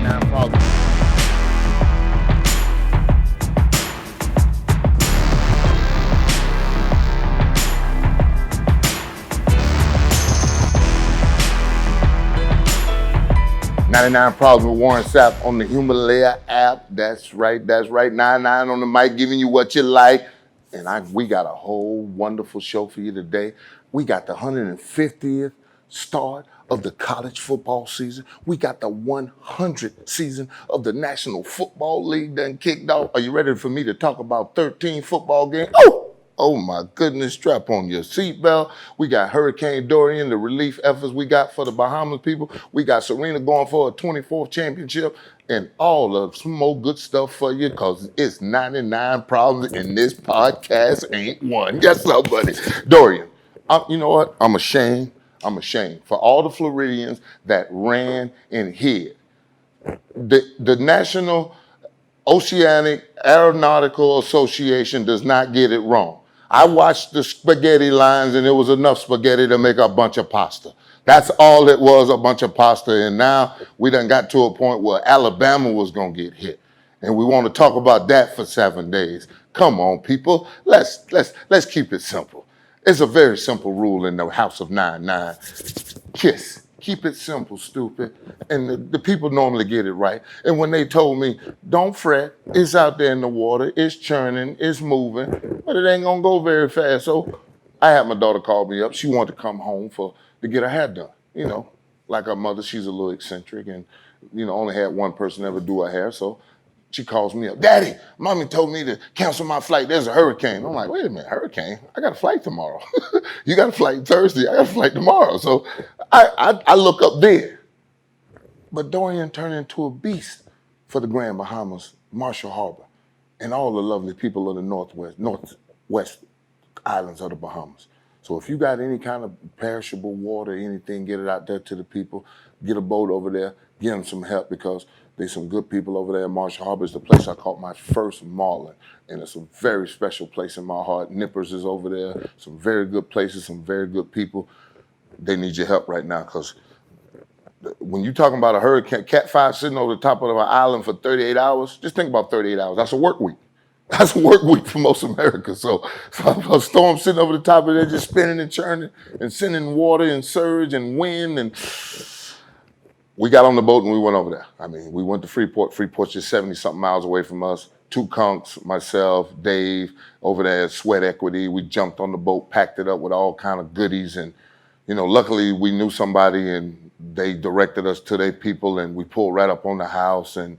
99 Problems. "99 Problems with Warren Sapps" on the Himalaya app. That's right. 99 on the mic, giving you what you like. And we got a whole wonderful show for you today. We got the 150th start of the college football season. We got the 100th season of the National Football League done kicked off. Are you ready for me to talk about 13 football games? Oh my goodness, strap on your seatbelt. We got Hurricane Dorian, the relief efforts we got for the Bahamas people. We got Serena going for a 24th championship and all of some more good stuff for you because it's 99 problems and this podcast ain't one. Yes, somebody. Dorian, you know what? I'm ashamed for all the Floridians that ran and hid. The National Oceanic Aeronautical Association does not get it wrong. I watched the spaghetti lines and it was enough spaghetti to make a bunch of pasta. That's all it was, a bunch of pasta. And now we done got to a point where Alabama was going to get hit. And we want to talk about that for 7 days. Come on, people. Let's keep it simple. It's a very simple rule in the House of 99. Kiss. Keep it simple, stupid. And the people normally get it right. And when they told me, don't fret, it's out there in the water, it's churning, it's moving, but it ain't gonna go very fast. So I had my daughter call me up. She wanted to come home to get her hair done. You know, like her mother, she's a little eccentric and, only had one person ever do her hair. So she calls me up, "Daddy, Mommy told me to cancel my flight. There's a hurricane." I'm like, "Wait a minute, hurricane? I got a flight tomorrow." "You got a flight Thursday. I got a flight tomorrow." So I look up there. But Dorian turned into a beast for the Grand Bahamas, Marshall Harbor, and all the lovely people of the northwest islands of the Bahamas. So if you got any kind of perishable water, anything, get it out there to the people. Get a boat over there, get them some help because there's some good people over there. Marshall Harbor is the place I caught my first marlin, and it's a very special place in my heart. Nippers is over there, some very good places, some very good people. They need your help right now because when you're talking about a hurricane, Cat 5 sitting over the top of an island for 38 hours, just think about 38 hours. That's a work week. That's a work week for most America. So a storm sitting over the top of there just spinning and churning and sending water and surge and wind. And we got on the boat and we went over there. I mean, we went to Freeport. Freeport's just 70-something miles away from us. Two conks, myself, Dave, over there at Sweat Equity. We jumped on the boat, packed it up with all kind of goodies. And, luckily we knew somebody and they directed us to their people and we pulled right up on the house. And,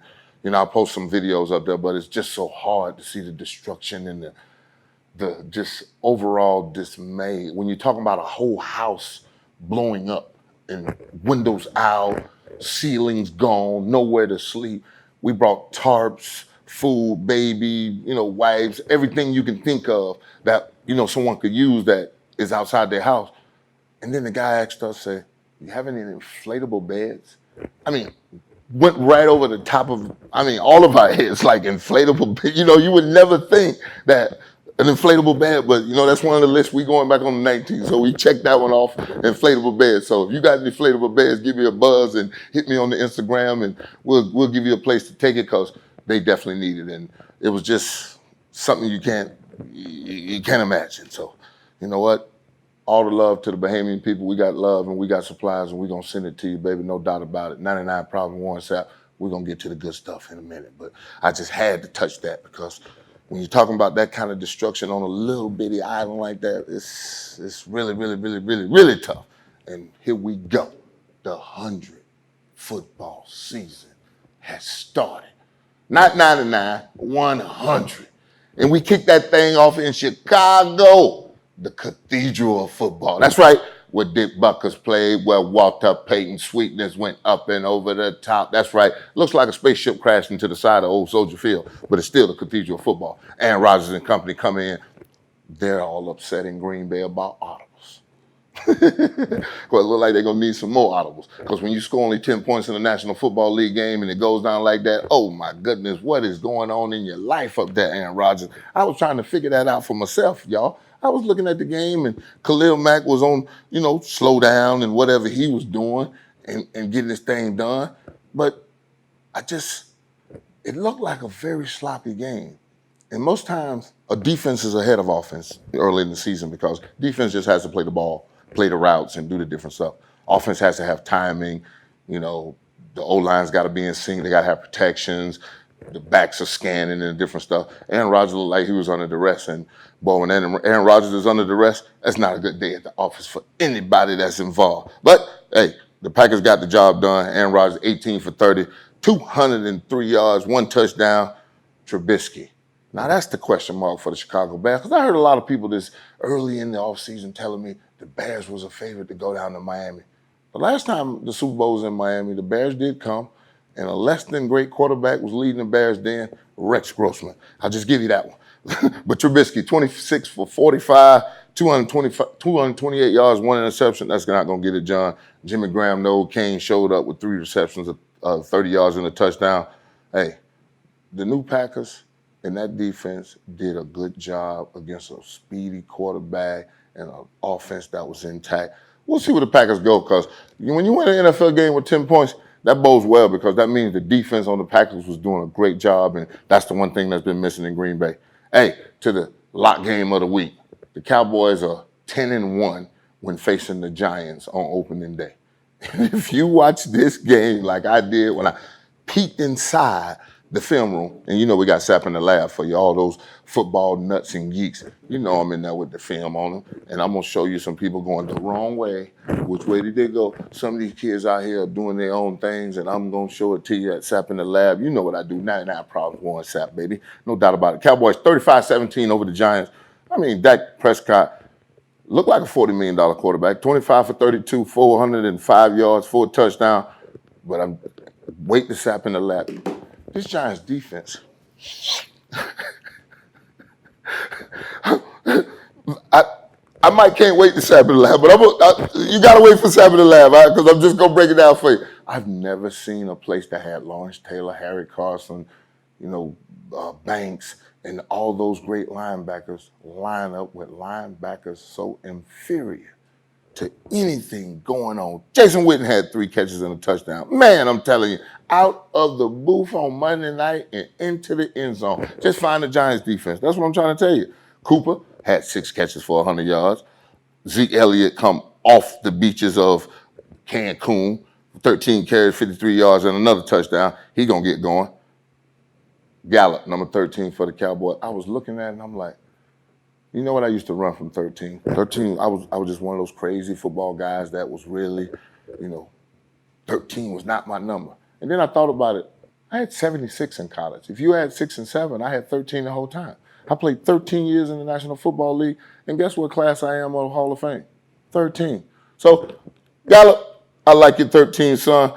I'll post some videos up there, but it's just so hard to see the destruction and the just overall dismay. When you're talking about a whole house blowing up and windows out, ceilings gone, nowhere to sleep. We brought tarps, food, baby, wipes, everything you can think of that, someone could use that is outside their house. And then the guy asked us, say, "You have any inflatable beds?" I mean, went right over the top of, all of our heads, like inflatable bed. You would never think that an inflatable bed, but that's one of the lists we going back on the 19th. So we checked that one off, inflatable beds. So if you got inflatable beds, give me a buzz and hit me on the Instagram and we'll give you a place to take it because they definitely need it. And it was just something you can't imagine. So you know what? All the love to the Bahamian people. We got love and we got supplies and we're going to send it to you, baby. No doubt about it. 99 Problem Warren Sapp. We're going to get to the good stuff in a minute. But I just had to touch that because when you're talking about that kind of destruction on a little bitty island like that, it's really, really, really, really, really tough. And here we go. The 100th football season has started. Not 99, 100. And we kicked that thing off in Chicago, the cathedral of football. That's right, where Dick Buckers played, where Walter Payton Sweetness went up and over the top. That's right. Looks like a spaceship crashed into the side of Old Soldier Field, but it's still the cathedral of football. And Rodgers and company come in. They're all upset in Green Bay about audibles. Well, it looks like they're going to need some more audibles. Because when you score only 10 points in the National Football League game and it goes down like that, oh my goodness, what is going on in your life up there, Aaron Rodgers? I was trying to figure that out for myself, y'all. I was looking at the game and Khalil Mack was on, slow down and whatever he was doing and getting this thing done. But it looked like a very sloppy game. And most times, a defense is ahead of offense early in the season because defense just has to play the ball, play the routes, and do the different stuff. Offense has to have timing. You know, the O-line's got to be in sync. They got to have protections. The backs are scanning and different stuff. Aaron Rodgers looked like he was under duress. And, boy, when Aaron Rodgers is under duress, that's not a good day at the office for anybody that's involved. But, hey, the Packers got the job done. Aaron Rodgers, 18 for 30, 203 yards, 1 touchdown. Trubisky. Now, that's the question mark for the Chicago Bears, because I heard a lot of people this early in the offseason telling me the Bears was a favorite to go down to Miami. The last time the Super Bowl was in Miami, the Bears did come, and a less than great quarterback was leading the Bears then, Rex Grossman. I'll just give you that one. But Trubisky, 26 for 45, 228 yards, 1 interception. That's not going to get it, John. Jimmy Graham, no. Kane showed up with 3 receptions, 30 yards and a touchdown. Hey, the new Packers and that defense did a good job against a speedy quarterback and an offense that was intact. We'll see where the Packers go, because when you win an NFL game with 10 points, that bodes well, because that means the defense on the Packers was doing a great job, and that's the one thing that's been missing in Green Bay. Hey, to the lock game of the week. The Cowboys are 10-1 when facing the Giants on opening day. If you watch this game like I did when I peeked inside the film room, and you know we got Sapp in the lab for you, all those football nuts and geeks. You know I'm in there with the film on them, and I'm going to show you some people going the wrong way. Which way did they go? Some of these kids out here are doing their own things, and I'm going to show it to you at Sapp in the lab. You know what I do, 99 problems, one Sapp, baby. No doubt about it. Cowboys 35-17 over the Giants. I mean, Dak Prescott looked like a $40 million quarterback, 25 for 32, 405 yards, 4 touchdowns. But I'm wait to Sapp in the lab. This Giants defense, I might can't wait to Sapp in the lab, but you got to wait for Sapp in the lab, because I'm just going to break it down for you. I've never seen a place that had Lawrence Taylor, Harry Carson, Banks, and all those great linebackers line up with linebackers so inferior to anything going on. Jason Witten had 3 catches and a touchdown. Man, I'm telling you, out of the booth on Monday night and into the end zone. Just find the Giants defense. That's what I'm trying to tell you. Cooper had 6 catches for 100 yards. Zeke Elliott come off the beaches of Cancun, 13 carries, 53 yards, and another touchdown. He gonna get going. Gallup, number 13 for the Cowboys. I was looking at it and I'm like, you know what? I used to run from 13. 13, I was just one of those crazy football guys that was really, 13 was not my number. And then I thought about it. I had 76 in college. If you had 6 and 7, I had 13 the whole time. I played 13 years in the National Football League, and guess what class I am on the Hall of Fame? 13. So, Gallup, I like your 13, son.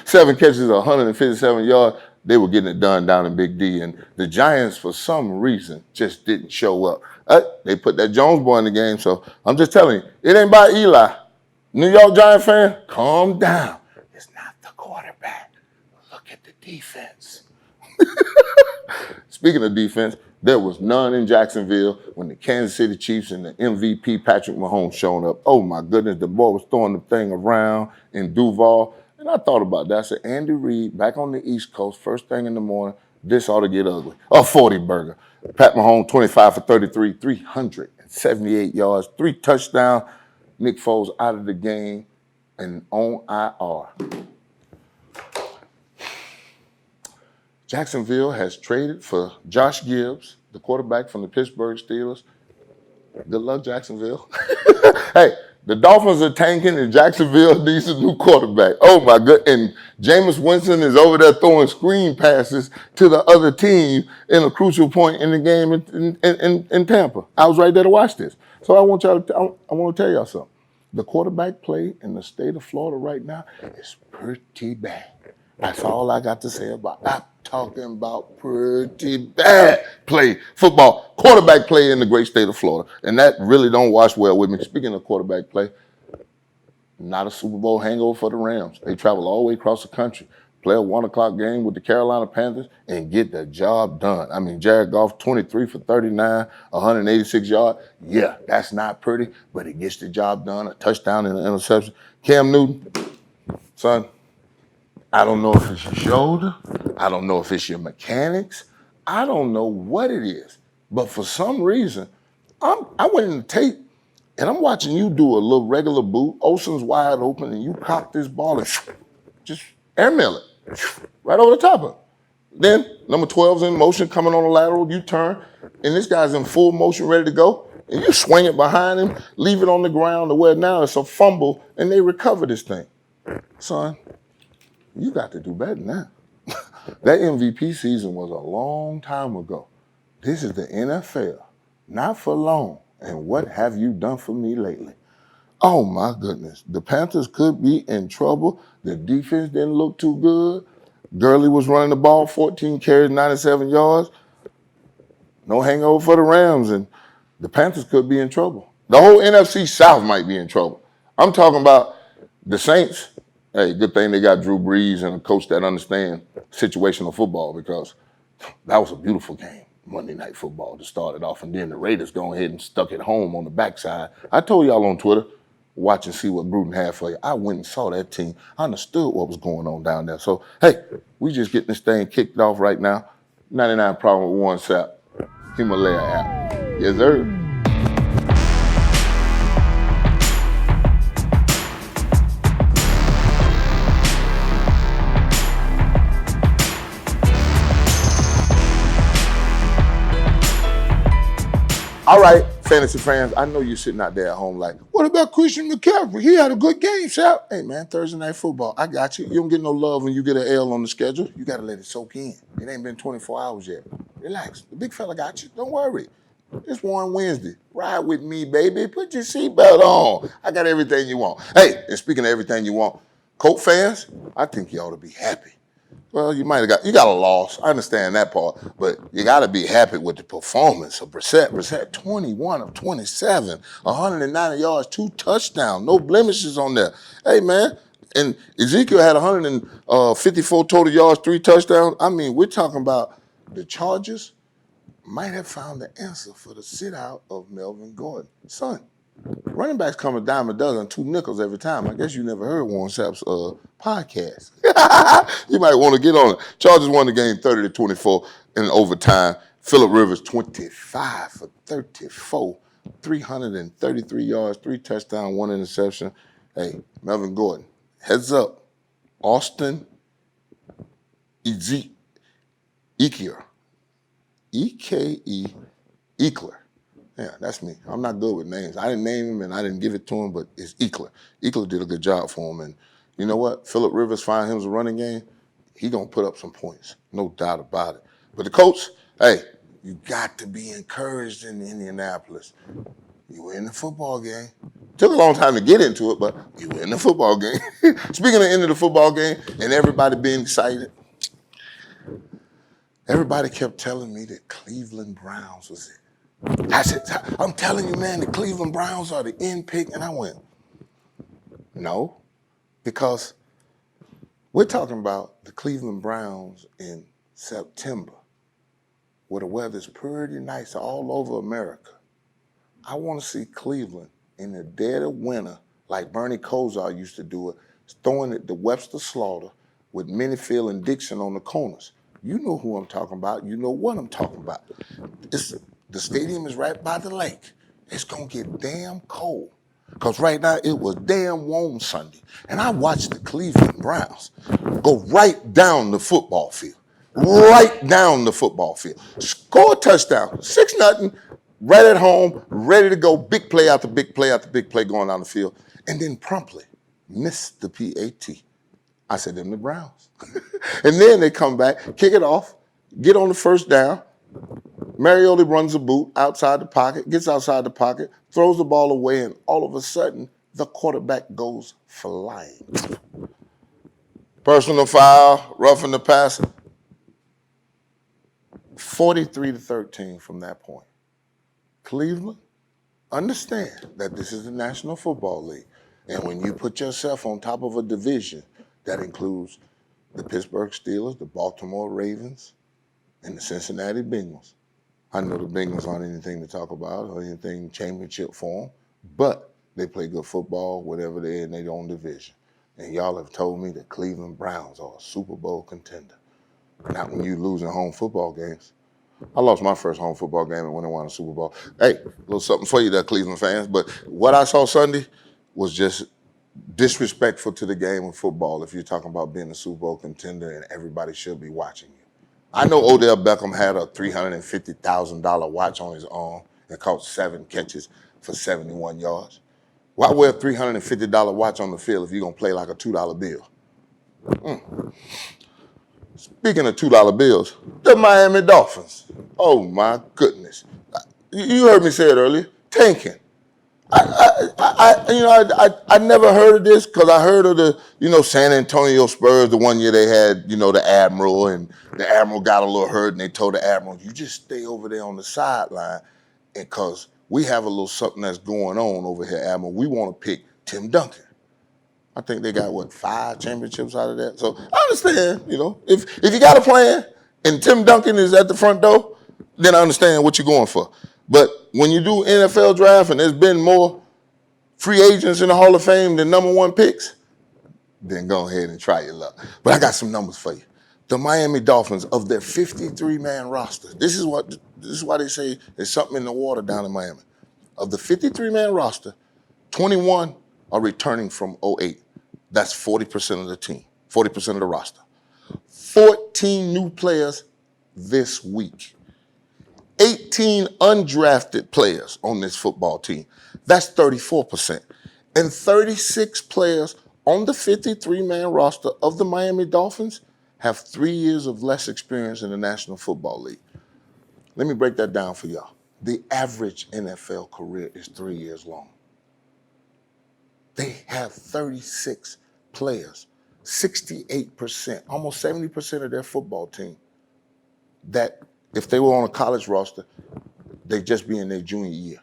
7 catches, 157 yards. They were getting it done down in Big D, and the Giants, for some reason, just didn't show up. They put that Jones boy in the game, so I'm just telling you, it ain't by Eli. New York Giant fan, calm down. It's not the quarterback. Look at the defense. Speaking of defense, there was none in Jacksonville when the Kansas City Chiefs and the MVP Patrick Mahomes showing up. Oh, my goodness, the boy was throwing the thing around in Duval. And I thought about that. I said, Andy Reid, back on the East Coast, first thing in the morning, this ought to get ugly. A 40 burger. Pat Mahomes, 25 for 33, 378 yards, 3 touchdowns. Nick Foles out of the game and on IR. Jacksonville has traded for Josh Gibbs, the quarterback from the Pittsburgh Steelers. Good luck, Jacksonville. Hey, the Dolphins are tanking and Jacksonville needs a new quarterback. Oh, my God. And Jameis Winston is over there throwing screen passes to the other team in a crucial point in the game in Tampa. I was right there to watch this. So I want to tell y'all something. The quarterback play in the state of Florida right now is pretty bad. That's all I got to say about it. I'm talking about pretty bad football, quarterback play in the great state of Florida. And that really don't wash well with me. Speaking of quarterback play, not a Super Bowl hangover for the Rams. They travel all the way across the country, play a 1 o'clock game with the Carolina Panthers, and get the job done. I mean, Jared Goff, 23 for 39, 186 yards. Yeah, that's not pretty, but it gets the job done. A touchdown and an interception. Cam Newton, son, I don't know if it's your shoulder. I don't know if it's your mechanics. I don't know what it is. But for some reason, I went in the tape and I'm watching you do a little regular boot. Ocean's wide open and you cock this ball and just airmail it right over the top of it. Then number 12's in motion, coming on the lateral, you turn, and this guy's in full motion, ready to go, and you swing it behind him, leave it on the ground to where now it's a fumble, and they recover this thing. Son, you got to do better than that. That MVP season was a long time ago. This is the NFL, not for long. And what have you done for me lately? Oh my goodness, the Panthers could be in trouble. The defense didn't look too good. Gurley was running the ball, 14 carries, 97 yards. No hangover for the Rams, and the Panthers could be in trouble. The whole NFC South might be in trouble. I'm talking about the Saints. Hey, good thing they got Drew Brees and a coach that understands situational football, because that was a beautiful game, Monday Night Football, to start it off. And then the Raiders go ahead and stuck it home on the backside. I told y'all on Twitter, watch and see what Gruden had for you. I went and saw that team. I understood what was going on down there. So, hey, we just getting this thing kicked off right now. 99 Problem with Warren Sapp, Himalaya app. Yes, sir. All right, fantasy fans, I know you're sitting out there at home like, what about Christian McCaffrey? He had a good game, Sap. Hey, man, Thursday Night Football, I got you. You don't get no love when you get an L on the schedule. You got to let it soak in. It ain't been 24 hours yet. Relax. The big fella got you. Don't worry. It's Warren Wednesday. Ride with me, baby. Put your seatbelt on. I got everything you want. Hey, and speaking of everything you want, Colt fans, I think you ought to be happy. Well, you got a loss. I understand that part, but you got to be happy with the performance of Brissett. Brissett, 21 of 27, 190 yards, 2 touchdowns, no blemishes on there. Hey, man, and Ezekiel had 154 total yards, 3 touchdowns. I mean, we're talking about the Chargers might have found the answer for the sit-out of Melvin Gordon. Son, running backs come a dime a dozen, 2 nickels every time. I guess you never heard Warren Sapp's podcast. You might want to get on it. Chargers won the game 30-24 in overtime. Phillip Rivers, 25 for 34, 333 yards, 3 touchdowns, 1 interception. Hey, Melvin Gordon, heads up. Austin Ekeler. E-K-E, Ekeler. Yeah, that's me. I'm not good with names. I didn't name him and I didn't give it to him, but it's Ekeler. Ekeler did a good job for him. And you know what? Phillip Rivers find him a running game. He going to put up some points. No doubt about it. But the coach, hey, you got to be encouraged in Indianapolis. You were in the football game. Took a long time to get into it, but you were in the football game. Speaking of the end of the football game and everybody being excited, everybody kept telling me that Cleveland Browns was it. I said, I'm telling you, man, the Cleveland Browns are the end pick. And I went, no, because we're talking about the Cleveland Browns in September, where the weather's pretty nice all over America. I want to see Cleveland in the dead of winter, like Bernie Kosar used to do it, throwing it to Webster Slaughter with Minifield and Dixon on the corners. You know who I'm talking about. You know what I'm talking about. The stadium is right by the lake. It's going to get damn cold. Because right now it was damn warm Sunday. And I watched the Cleveland Browns go right down the football field. Right down the football field. Score a touchdown. 6-0. Right at home. Ready to go. Big play after big play after big play going down the field. And then promptly miss the PAT. I said, them the Browns. And then they come back, kick it off, get on the first down. Mariota runs a boot outside the pocket, gets outside the pocket, throws the ball away, and all of a sudden, the quarterback goes flying. Personal foul, roughing the passer. 43-13 from that point. Cleveland, understand that this is the National Football League. And when you put yourself on top of a division that includes the Pittsburgh Steelers, the Baltimore Ravens, and the Cincinnati Bengals, I know the Bengals aren't anything to talk about or anything championship form, but they play good football, whatever they're in their own division. And y'all have told me the Cleveland Browns are a Super Bowl contender. Not when you losing home football games. I lost my first home football game when I won a Super Bowl. Hey, a little something for you there, Cleveland fans. But what I saw Sunday was just disrespectful to the game of football if you're talking about being a Super Bowl contender and everybody should be watching you. I know Odell Beckham had a $350,000 watch on his arm and caught 7 catches for 71 yards. Why wear a $350 watch on the field if you're going to play like a $2 bill? Speaking of $2 bills, the Miami Dolphins. Oh my goodness. You heard me say it earlier, tanking. I never heard of this because I heard of the, San Antonio Spurs, the one year they had, the Admiral, and the Admiral got a little hurt and they told the Admiral, you just stay over there on the sideline because we have a little something that's going on over here, Admiral. We want to pick Tim Duncan. I think they got, 5 championships out of that? So I understand, if you got a plan and Tim Duncan is at the front door, then I understand what you're going for. But when you do NFL draft and there's been more free agents in the Hall of Fame than #1 picks, then go ahead and try your luck. But I got some numbers for you. The Miami Dolphins, of their 53-man roster, this is why they say there's something in the water down in Miami. Of the 53-man roster, 21 are returning from 08. That's 40% of the team, 40% of the roster. 14 new players this week. 18 undrafted players on this football team. That's 34%. And 36 players on the 53-man roster of the Miami Dolphins have 3 years of less experience in the National Football League. Let me break that down for y'all. The average NFL career is 3 years long. They have 36 players, 68%, almost 70% of their football team, that if they were on a college roster, they'd just be in their junior year.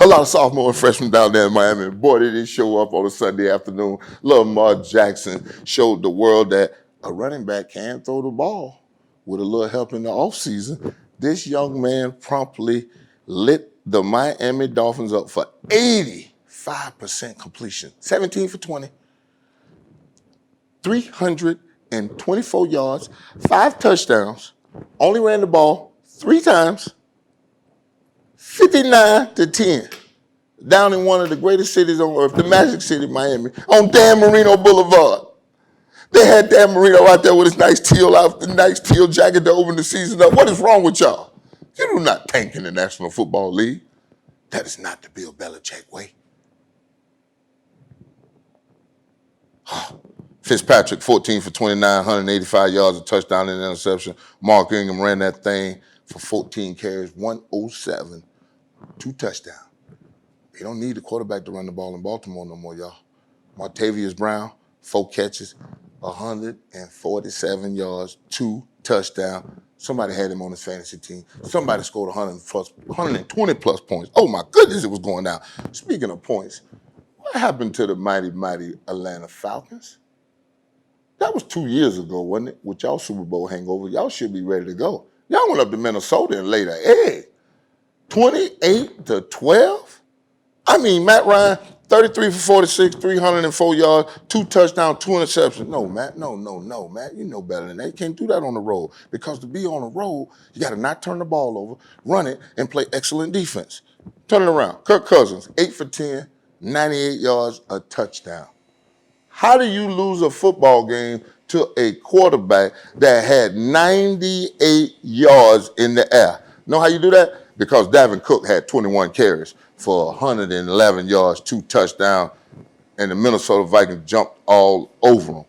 A lot of sophomore and freshmen down there in Miami. Boy, they didn't show up on a Sunday afternoon. Lamar Jackson showed the world that a running back can throw the ball with a little help in the offseason. This young man promptly lit the Miami Dolphins up for 85% completion, 17 for 20, 324 yards, 5 touchdowns, only ran the ball 3 times, 59-10, down in one of the greatest cities on earth, the Magic City, Miami, on Dan Marino Boulevard. They had Dan Marino out there with his nice teal jacket to open the season up. What is wrong with y'all? You do not tank in the National Football League. That is not the Bill Belichick way. Fitzpatrick, 14 for 29, 185 yards, a touchdown and an interception. Mark Ingram ran that thing for 14 carries, 107, 2 touchdowns. They don't need the quarterback to run the ball in Baltimore no more, y'all. Martavius Brown, 4 catches, 147 yards, 2 touchdowns. Somebody had him on his fantasy team. Somebody scored 120 plus points. Oh my goodness, it was going down. Speaking of points, what happened to the mighty, mighty Atlanta Falcons? That was 2 years ago, wasn't it? With y'all Super Bowl hangover, y'all should be ready to go. Y'all went up to Minnesota and laid an egg. 28-12? I mean, Matt Ryan, 33 for 46, 304 yards, 2 touchdowns, 2 interceptions. No, Matt, no, Matt. You know better than that. You can't do that on the road. Because to be on the road, you got to not turn the ball over, run it, and play excellent defense. Turn it around. Kirk Cousins, 8 for 10, 98 yards, a touchdown. How do you lose a football game to a quarterback that had 98 yards in the air? Know how you do that? Because Dalvin Cook had 21 carries for 111 yards, 2 touchdowns, and the Minnesota Vikings jumped all over them.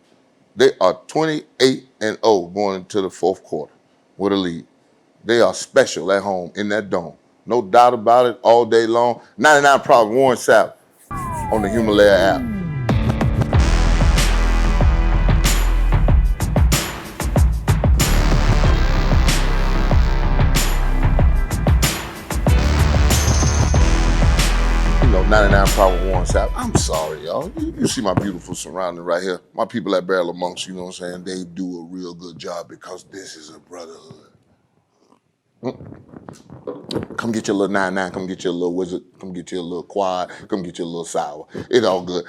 They are 28-0 going into the 4th quarter with a lead. They are special at home in that dome. No doubt about it, all day long. 99 Problems, Warren Sapps on the Himalaya app. You know, 99 Problems, Warren Sapps. I'm sorry, y'all. You see my beautiful surrounding right here. My people at Barrel of Monks, you know what I'm saying? They do a real good job because this is a brotherhood. Come get your little 99, come get your little wizard, come get your little quad, come get your little sour. It's all good.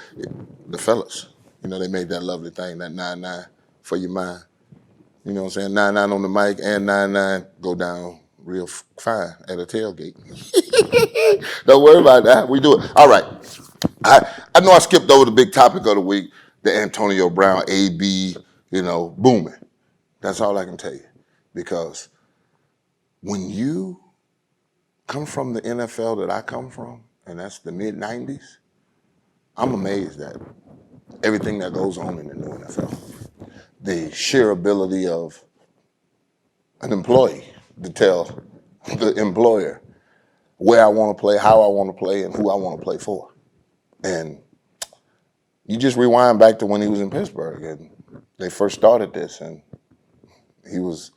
The fellas, you know, they made that lovely thing, that 99 for your mind. You know what I'm saying? 99 on the mic and 99 go down real fine at a tailgate. Don't worry about that. We do it. All right. I know I skipped over the big topic of the week, the Antonio Brown, AB, booming. That's all I can tell you. Because when you come from the NFL that I come from, and that's the mid-90s, I'm amazed at everything that goes on in the new NFL. The sheer ability of an employee to tell the employer where I want to play, how I want to play, and who I want to play for. And you just rewind back to when he was in Pittsburgh, and they first started this, and he was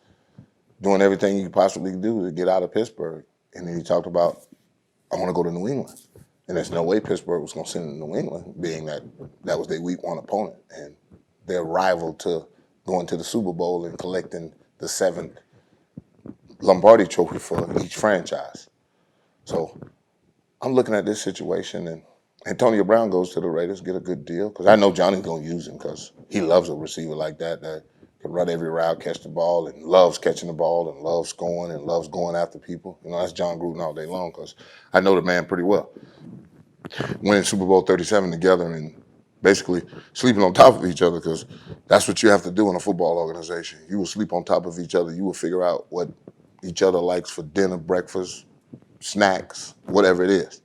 doing everything he could possibly do to get out of Pittsburgh. And then he talked about, I want to go to New England. And there's no way Pittsburgh was going to send him to New England, being that that was their week one opponent and their rival to going to the Super Bowl and collecting the 7th Lombardi trophy for each franchise. So I'm looking at this situation, and Antonio Brown goes to the Raiders, get a good deal, because I know Johnny's going to use him because he loves a receiver like that can run every route, catch the ball, and loves catching the ball, and loves scoring, and loves going after people. That's John Gruden all day long, because I know the man pretty well. Winning Super Bowl 37 together and basically sleeping on top of each other, because that's what you have to do in a football organization. You will sleep on top of each other. You will figure out what each other likes for dinner, breakfast, snacks, whatever it is.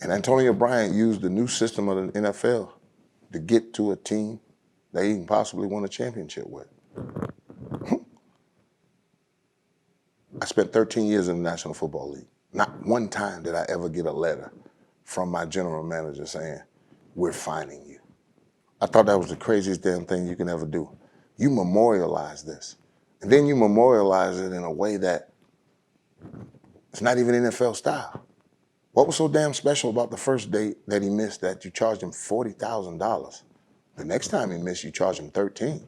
And Antonio Bryant used the new system of the NFL to get to a team that he can possibly win a championship with. I spent 13 years in the National Football League. Not one time did I ever get a letter from my general manager saying, we're fining you. I thought that was the craziest damn thing you can ever do. You memorialize this. And then you memorialize it in a way that it's not even NFL style. What was so damn special about the first date that he missed that you charged him $40,000? The next time he missed, you charge him $13,000.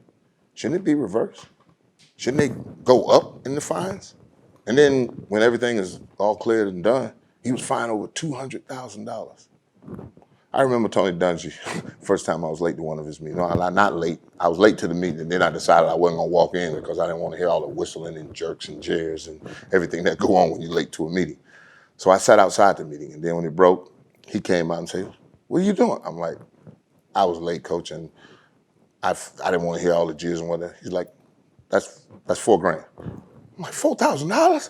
Shouldn't it be reversed? Shouldn't they go up in the fines? And then when everything is all cleared and done, he was fined over $200,000. I remember Tony Dungy, first time I was late to one of his meetings. No, not late. I was late to the meeting, and then I decided I wasn't going to walk in because I didn't want to hear all the whistling and jerks and jeers and everything that go on when you're late to a meeting. So I sat outside the meeting, and then when it broke, he came out and said, what are you doing? I'm like, I was late, coach, and I didn't want to hear all the jeers and whatnot. He's like, that's $4,000. I'm like, $4,000?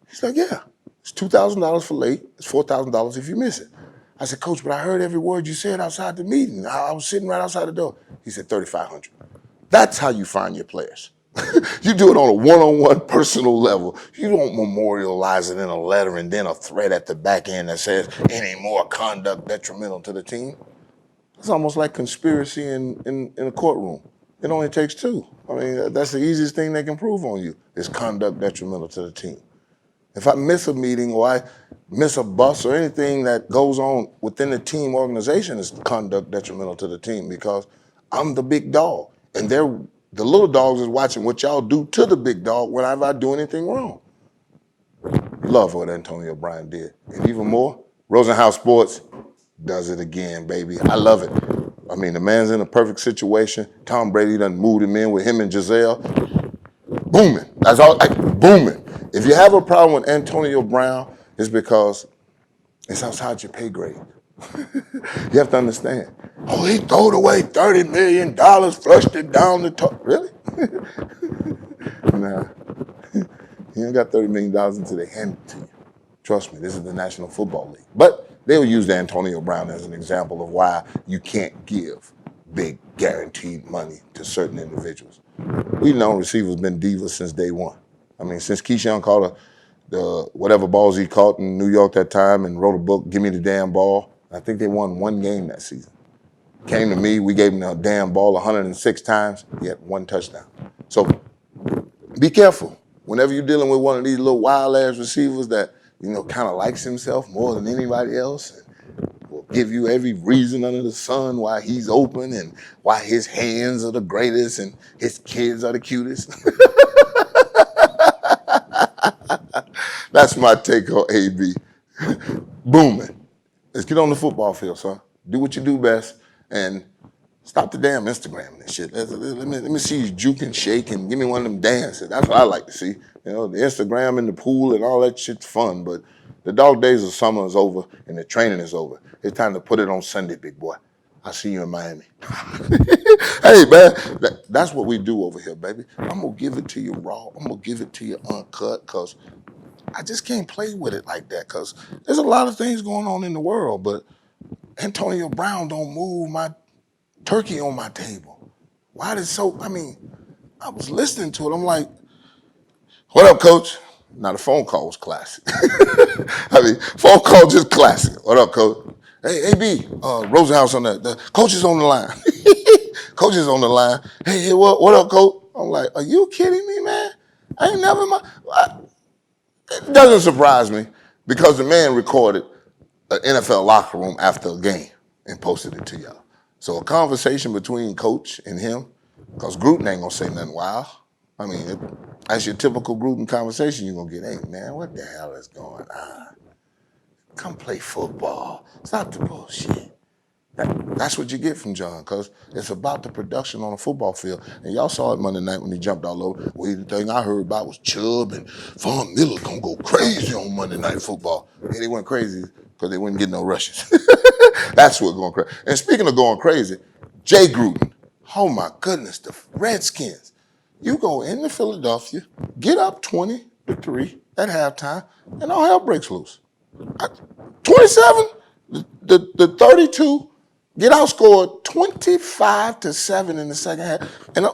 He's like, yeah. It's $2,000 for late. It's $4,000 if you miss it. I said, Coach, but I heard every word you said outside the meeting. I was sitting right outside the door. He said, $3,500. That's how you find your players. You do it on a one-on-one personal level. You don't memorialize it in a letter and then a threat at the back end that says any more conduct detrimental to the team. It's almost like conspiracy in a courtroom. It only takes 2. I mean, that's the easiest thing they can prove on you is conduct detrimental to the team. If I miss a meeting or I miss a bus or anything that goes on within the team organization is conduct detrimental to the team because I'm the big dog. And the little dogs is watching what y'all do to the big dog whenever I do anything wrong. Love what Antonio Brown did. And even more, Rosenhaus Sports does it again, baby. I love it. I mean, the man's in a perfect situation. Tom Brady done moved him in with him and Giselle. Booming. That's all. Booming. If you have a problem with Antonio Brown, it's because it's outside your pay grade. You have to understand. Oh, he throwed away $30 million, flushed it down the top. Really? Nah. You ain't got $30 million until they hand it to you. Trust me, this is the National Football League. But they'll use Antonio Brown as an example of why you can't give big guaranteed money to certain individuals. We've known receivers been divas since day one. I mean, since Keyshawn caught the whatever balls he caught in New York that time and wrote a book, Give Me the Damn Ball. I think they won 1 game that season. Came to me, we gave him the damn ball 106 times. He had 1 touchdown. So be careful. Whenever you're dealing with one of these little wild ass receivers that, kind of likes himself more than anybody else, and will give you every reason under the sun why he's open and why his hands are the greatest and his kids are the cutest. That's my take on AB. Booming. Let's get on the football field, son. Do what you do best and Stop the damn Instagram and shit. Let me see you juke and shake and give me one of them dances. That's what I like to see. You know, the Instagram and the pool and all that shit's fun, but the dog days of summer is over and the training is over. It's time to put it on Sunday, big boy. I'll see you in Miami. Hey, man, that's what we do over here, baby. I'm going to give it to you raw. I'm going to give it to you uncut because I just can't play with it like that because there's a lot of things going on in the world, but Antonio Brown don't move my turkey on my table. Why did I was listening to it. I'm like, what up, coach? Now, the phone call was classic. Phone call just classic. What up, coach? Hey, B, Rosenhouse on that. The coach is on the line. Coach is on the line. Hey, what up, coach? I'm like, are you kidding me, man? I ain't never It doesn't surprise me because the man recorded an NFL locker room after a game and posted it to y'all. So a conversation between coach and him, because Gruden ain't gonna say nothing wild. That's your typical Gruden conversation you're gonna get. Hey man, what the hell is going on? Come play football. Stop the bullshit. That's what you get from John, because it's about the production on the football field. And y'all saw it Monday night when he jumped all over. Well, the thing I heard about was Chubb and Von Miller gonna go crazy on Monday Night Football. And they went crazy because they wouldn't get no rushes. That's what going crazy. And speaking of going crazy, Jay Gruden. Oh my goodness, the Redskins. You go into Philadelphia, get up 20-3 at halftime, and all hell breaks loose. 27, the 32. Get outscored 25-7 in the second half. And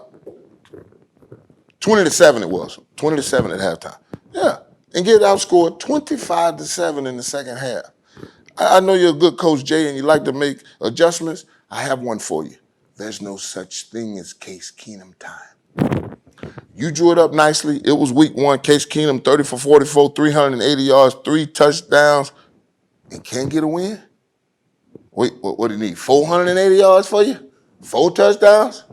20-7 it was. 20-7 at halftime. Yeah. And get outscored 25-7 in the second half. I know you're a good coach, Jay, and you like to make adjustments. I have one for you. There's no such thing as Case Keenum time. You drew it up nicely. It was week one. Case Keenum, 30 for 44, 380 yards, 3 touchdowns, and can't get a win? Wait, what do you need? 480 yards for you? 4 touchdowns?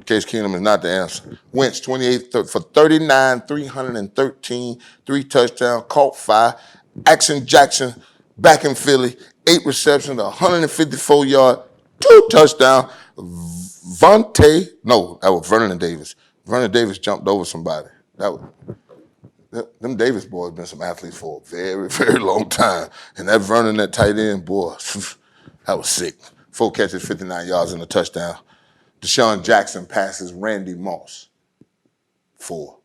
Case Keenum is not the answer. Wentz, 28 for 39, 313, 3 touchdowns, caught 5. Action Jackson, back in Philly, 8 receptions, 154 yards, 2 touchdowns. That was Vernon Davis. Vernon Davis jumped over somebody. Them Davis boys been some athletes for a very, very long time. And that Vernon, that tight end, boy, that was sick. 4 catches, 59 yards and a touchdown. Deshaun Jackson passes Randy Moss for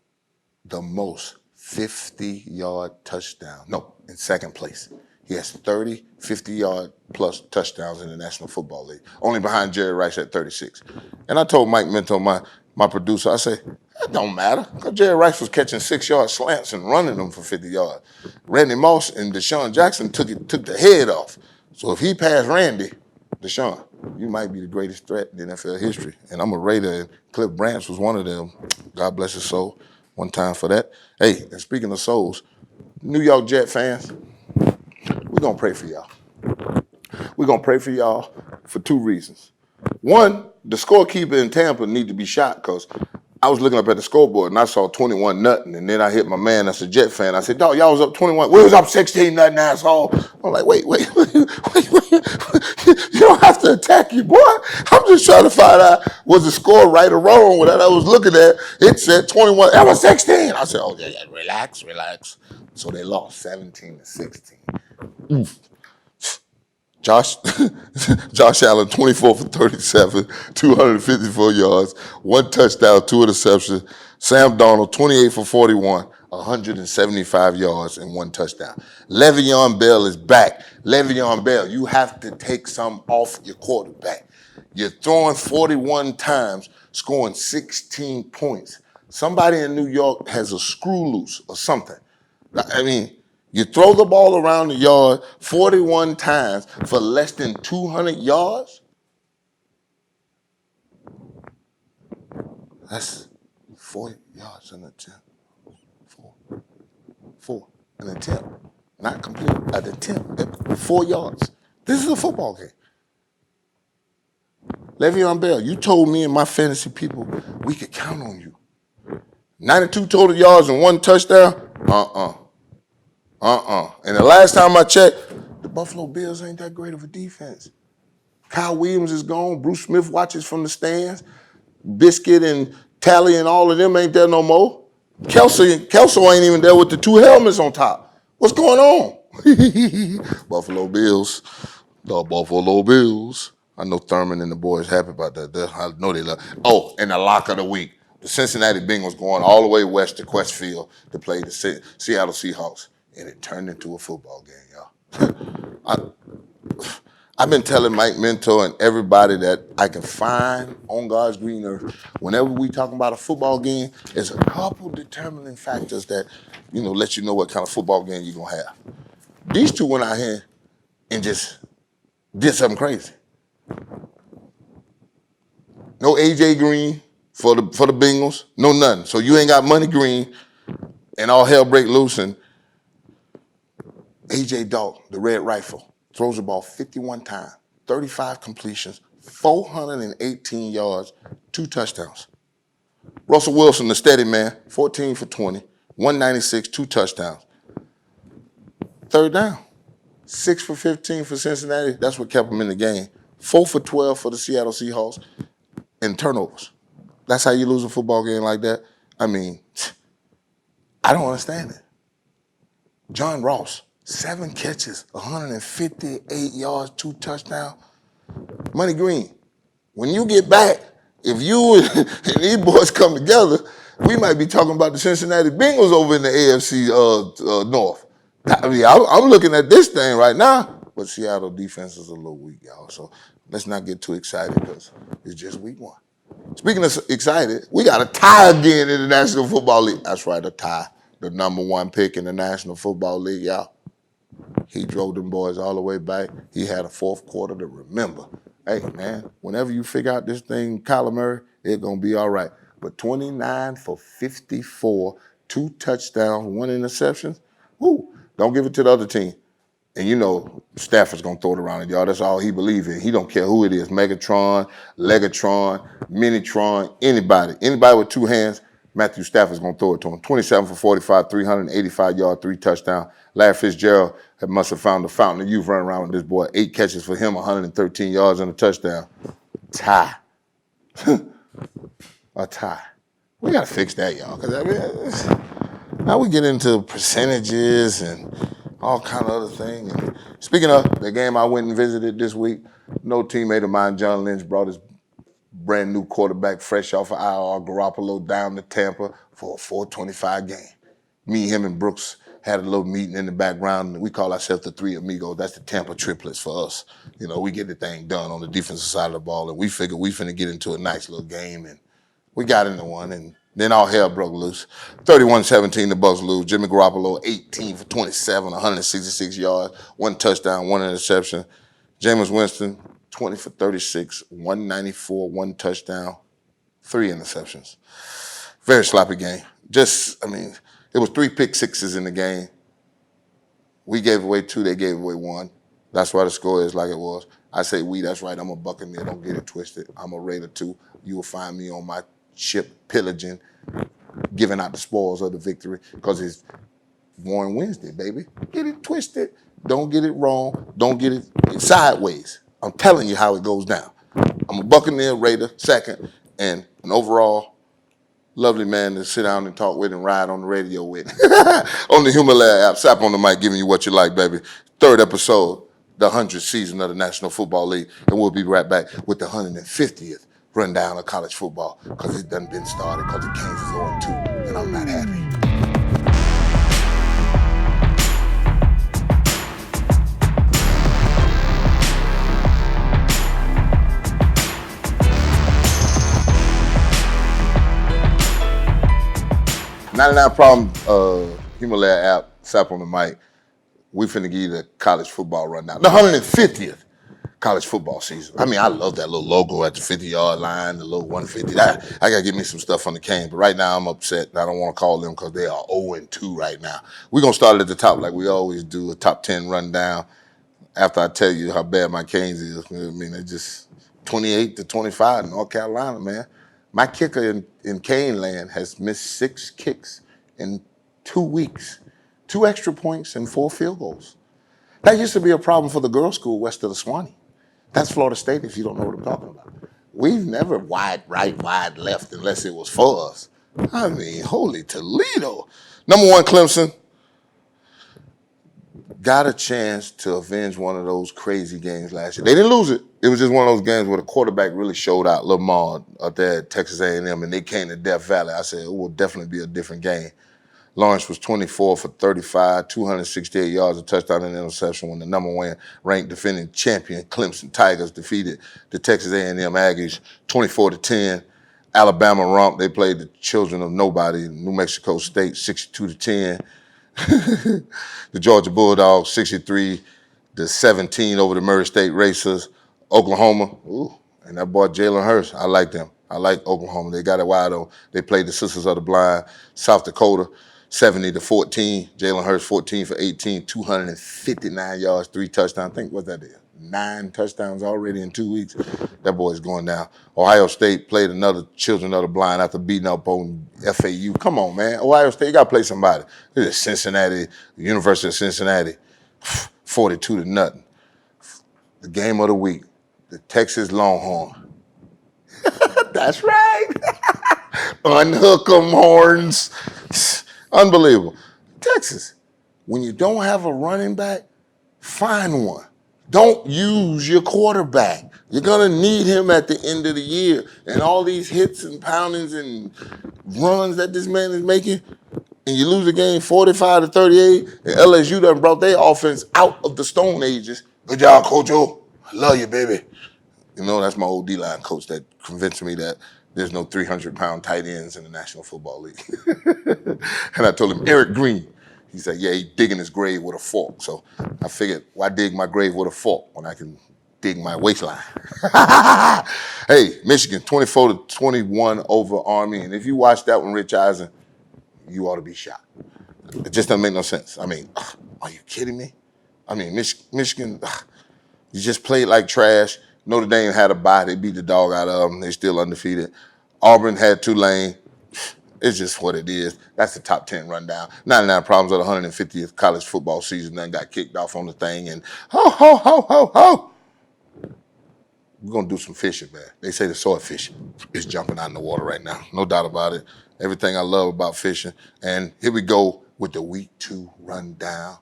the most 50-yard touchdown. No, in second place. He has 30 50-yard plus touchdowns in the National Football League, only behind Jerry Rice at 36. And I told Mike Minto, my producer, I said, that don't matter, because Jerry Rice was catching 6-yard slants and running them for 50 yards. Randy Moss and Deshaun Jackson took the head off. So if he passed Randy, Deshaun, you might be the greatest threat in NFL history. And I'm a Raider, and Cliff Branch was one of them. God bless his soul. One time for that. Hey, and speaking of souls, New York Jet fans, we're going to pray for y'all. We're going to pray for y'all for 2 reasons. One, the scorekeeper in Tampa need to be shot, because I was looking up at the scoreboard and I saw 21-0, and then I hit my man that's a Jet fan. I said, dog, y'all was up 21. We was up 16-0, asshole. I'm like, wait. You don't have to attack your boy. I'm just trying to find out, was the score right or wrong? What I was looking at, it said 21. That was 16. I said, oh, yeah, relax. So they lost 17-16. Josh Allen, 24 for 37, 254 yards, 1 touchdown, 2 interceptions. Sam Darnold, 28 for 41, 175 yards, and 1 touchdown. Le'Veon Bell is back. Le'Veon Bell, you have to take some off your quarterback. You're throwing 41 times, scoring 16 points. Somebody in New York has a screw loose or something. You throw the ball around the yard 41 times for less than 200 yards? That's 4 yards an attempt. 4. An attempt. Not complete. An attempt. 4 yards. This is a football game. Le'Veon Bell, you told me and my fantasy people we could count on you. 92 total yards and 1 touchdown? And the last time I checked, the Buffalo Bills ain't that great of a defense. Kyle Williams is gone. Bruce Smith watches from the stands. Biscuit and Tally and all of them ain't there no more. Kelso ain't even there with the two helmets on top. What's going on? Buffalo Bills. The Buffalo Bills. I know Thurman and the boys happy about that. I know they love. Oh, and the lock of the week. The Cincinnati Bengals going all the way west to Questfield to play the Seattle Seahawks. And it turned into a football game, y'all. I've been telling Mike Mentor and everybody that I can find on God's green earth, whenever we talking about a football game, there's a couple determining factors that, let you know what kind of football game you're going to have. These two went out here and just did something crazy. No A.J. Green for the Bengals, no nothing. So you ain't got Money Green and all hell break loose, and A.J. Dalton, the Red Rifle, throws the ball 51 times, 35 completions, 418 yards, 2 touchdowns. Russell Wilson, the steady man, 14 for 20, 196, 2 touchdowns. Third down, 6 for 15 for Cincinnati. That's what kept them in the game. 4 for 12 for the Seattle Seahawks and turnovers. That's how you lose a football game like that? I mean, I don't understand it. John Ross, 7 catches, 158 yards, 2 touchdowns. Money Green, when you get back, if you and these boys come together, we might be talking about the Cincinnati Bengals over in the AFC North. I mean, I'm looking at this thing right now, but Seattle defense is a little weak, y'all. So let's not get too excited because it's just week 1. Speaking of excited, we got a tie again in the National Football League. That's right, a tie. The number 1 pick in the National Football League, y'all. He drove them boys all the way back. He had a 4th quarter to remember. Hey, man, whenever you figure out this thing, Kyler Murray, it's going to be all right. But 29 for 54, 2 touchdowns, 1 interception. Woo, don't give it to the other team. And Stafford's going to throw it around at y'all. That's all he believes in. He don't care who it is, Megatron, Legatron, Minitron, anybody. Anybody with 2 hands, Matthew Stafford's going to throw it to him. 27 for 45, 385 yards, 3 touchdowns. Larry Fitzgerald must have found the fountain of youth running around with this boy. 8 catches for him, 113 yards and a touchdown. Tie. A tie. We got to fix that, y'all. Because now we get into percentages and all kind of other things. And speaking of the game I went and visited this week, no teammate of mine, John Lynch, brought his brand new quarterback fresh off of IR, Garoppolo, down to Tampa for a 425 game. Me, him, and Brooks had a little meeting in the background. We call ourselves the 3 Amigos. That's the Tampa triplets for us. We get the thing done on the defensive side of the ball, and we figured we finna get into a nice little game, and we got into one, and then all hell broke loose. 31-17, the Bucs lose. Jimmy Garoppolo, 18 for 27, 166 yards, 1 touchdown, 1 interception. Jameis Winston, 20 for 36, 194, 1 touchdown, 3 interceptions. Very sloppy game. It was 3 pick sixes in the game. We gave away 2, they gave away 1. That's why the score is like it was. I say we, that's right, I'm a Buccaneer, don't get it twisted. I'm a Raider too. You will find me on my ship pillaging, giving out the spoils of the victory, because it's Warren Wednesday, baby. Get it twisted. Don't get it wrong. Don't get it sideways. I'm telling you how it goes down. I'm a Buccaneer, Raider, second, and an overall lovely man to sit down and talk with and ride on the radio with. On the Himalaya app, Sapp on the mic, giving you what you like, baby. 3rd episode, the 100th season of the National Football League, and we'll be right back with the 150th rundown of college football, because it done been started, because the Kings is 0-2, and I'm not happy. 99 Problem Himalaya app, Sapp on the mic. We finna give you the college football rundown. The 150th college football season. I love that little logo at the 50-yard line, the little 150. I gotta get me some stuff on the cane, but right now I'm upset. I don't want to call them because they are 0-2 right now. We're gonna start at the top like we always do, a top 10 rundown. After I tell you how bad my Canes is, they're just 28-25 in North Carolina, man. My kicker in Cane land has missed 6 kicks in 2 weeks, 2 extra points and 4 field goals. That used to be a problem for the girls' school west of the Swanee. That's Florida State if you don't know what I'm talking about. We've never wide right, wide left unless it was for us. I mean, holy Toledo. Number one, Clemson got a chance to avenge one of those crazy games last year. They didn't lose it. It was just one of those games where the quarterback really showed out. Lamar up there at Texas A&M, and they came to Death Valley. I said, it will definitely be a different game. Lawrence was 24 for 35, 268 yards, a touchdown and an interception when the number one ranked defending champion Clemson Tigers defeated the Texas A&M Aggies 24-10. Alabama romp. They played the children of nobody. New Mexico State 62-10. The Georgia Bulldogs 63-17 over the Murray State Racers. Oklahoma, and that boy Jalen Hurts, I like them. I like Oklahoma. They got it wide open. They played the Sisters of the Blind. South Dakota 70-14. Jalen Hurts 14 for 18, 259 yards, 3 touchdowns. I think what that is. 9 touchdowns already in 2 weeks. That boy's going down. Ohio State played another Children of the Blind after beating up on FAU. Come on, man. Ohio State, you got to play somebody. This is Cincinnati, University of Cincinnati, 42-0. The game of the week, the Texas Longhorn. That's right. Unhook them horns. Unbelievable. Texas, when you don't have a running back, find one. Don't use your quarterback. You're going to need him at the end of the year. And all these hits and poundings and runs that this man is making, and you lose the game 45-38, and LSU done brought their offense out of the Stone Ages. Good job, Coach O. I love you, baby. You know, that's my old D-line coach that convinced me that there's no 300-pound tight ends in the National Football League. And I told him, Eric Green. He said, yeah, he's digging his grave with a fork. So I figured, why dig my grave with a fork when I can dig my waistline? Hey, Michigan, 24-21 over Army. And if you watch that one, Rich Eisen, you ought to be shocked. It just doesn't make no sense. I mean, are you kidding me? I mean, Michigan, you just played like trash. Notre Dame had a bye. They beat the dog out of them. They're still undefeated. Auburn had Tulane. It's just what it is. That's the top 10 rundown. 99 problems of the 150th college football season then got kicked off on the thing. And ho, ho, ho, ho, ho. We're going to do some fishing, man. They say the swordfish is jumping out in the water right now. No doubt about it. Everything I love about fishing. And here we go with the week 2 rundown.